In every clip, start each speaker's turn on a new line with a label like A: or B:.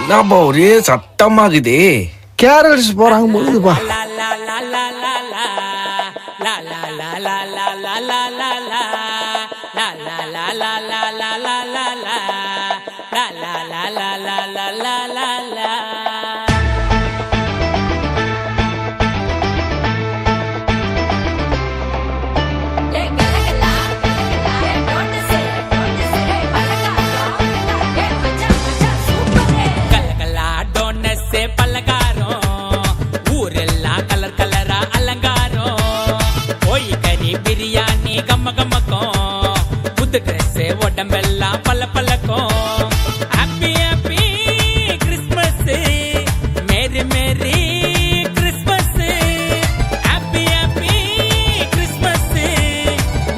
A: என்னப்பா ஒரே சத்தமாகுதே.
B: கேரல்ஸ் போறாங்க போகுதுப்பா.
C: பிரியாணி கம்ம கம்மக்கும், புது ட்ரெஸ் உடம்பெல்லாம் பல்ல பல்லக்கும். Happy happy Christmas, merry merry Christmas. Happy happy Christmas,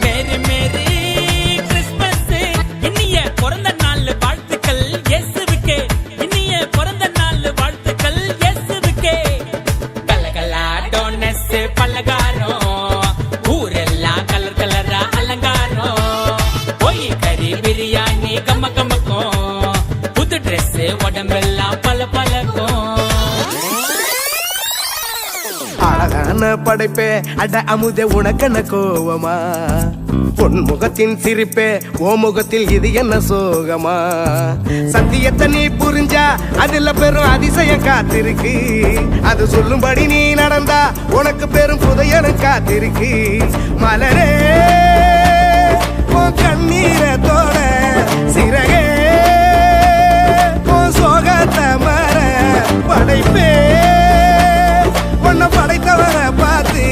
C: merry merry Christmas. இனிய பிறந்த நாள் வாழ்த்துக்கள் இயேசுவுக்கே, இனிய பிறந்த நாள் வாழ்த்துக்கள் இயேசுவுக்கே. கலகலா டோனஸ் பலகாரம், பிரியாணி கம்ம கம்மக்கும், புது ட்ரெஸ் உடம்பெல்லாம் பல பலக்கும்.
D: அழகான படைப்பே அட அமுதே உனக்கென்ன கோவமா, பொன் முகத்தின் சிரிப்பே ஓ முகத்தில் இது என்ன சோகமா. சத்தியத்தை நீ புரிஞ்சா அதுல பெரும் அதிசயம் காத்திருக்கு, அது சொல்லும்படி நீ நடந்தா உனக்கு பெரும் புதையலும் காத்திருக்கு. மலரே கண்ணீரத்தோட சிறகே சோகத்தை மர படைப்பே, உன்னை படைத்தவரை பார்த்து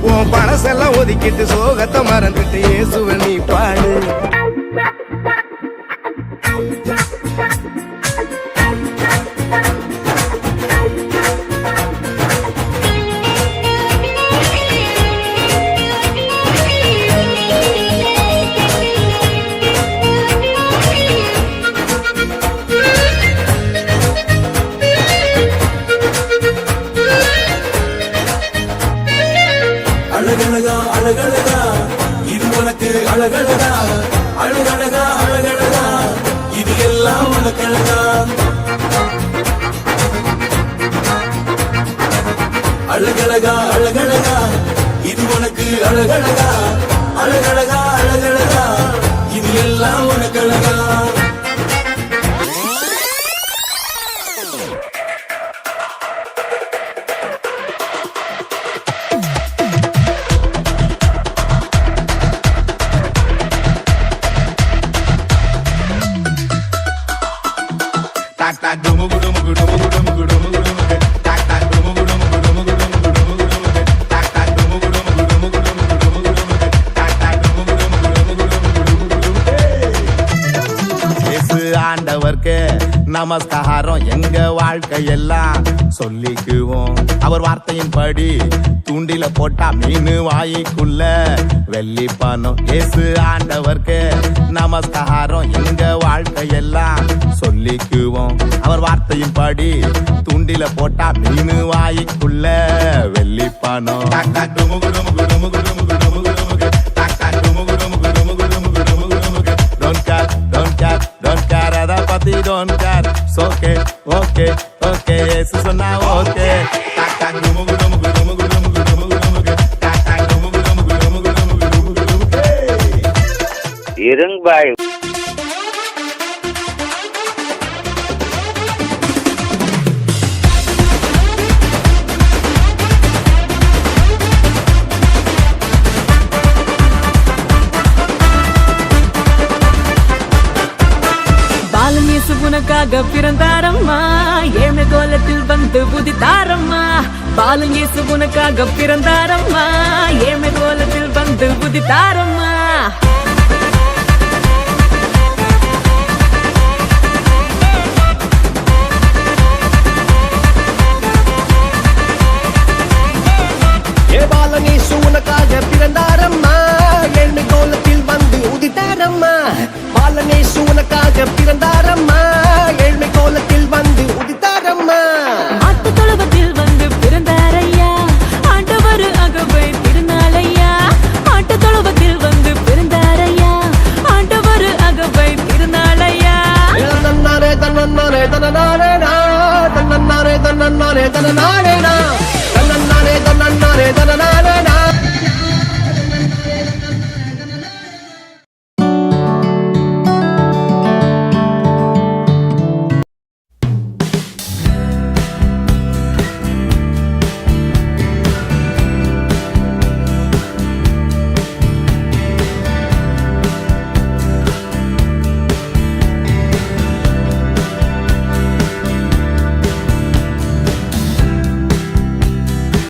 D: உன் பழசெல்லாம் ஒதுக்கிட்டு சோகத்தை மறந்துட்டு இயேசுவை நீ பாடு.
E: அழகழகா அழகழகா இது உனக்கு அழகழகா, அழகழகா அழகழகா இது எல்லாம் உனக்கு அழகா. அழகழகா அழகழகா இது உனக்கு அழகழகா, அழகழகா அழகழகா இது எல்லாம் உனக்கு அழகா.
D: ஆண்டவர்க்கு நமஸ்காரம் எங்க வாழ்க்கையெல்லாம் சொல்லிக்குவோம். அவர் வார்த்தையின்படி தூண்டில போட்டா மீன் வாய்க்குள்ள வெள்ளி பணம். இயேசு ஆண்டவர்க்கு நமஸ்காரம் எங்க வாழ்க்கையெல்லாம் சொல்லிக்குவோம். அவர் வார்த்தையின்படி தூண்டில போட்டா மீன் வாய்க்குள்ள வெள்ளி பணம். Don't care, it's okay, okay, okay, yes, so now okay.
F: Ireng bay.
G: உனக்காக பிறந்தாரம்மா, ஏழை கோலத்தில் வந்து புதித்தாரம்மா. பாலன் இயேசு உனக்காக பிறந்தாரம்மா, ஏழை கோலத்தில் வந்து புதித்தாரம்மா.
D: பாலன் இயேசு உனக்காக பிறந்தாரம்மா, ஏழை கோலத்தில் வந்து உதித்தாரம்மா. பாலன் இயேசு உனக்காக பிறந்தார்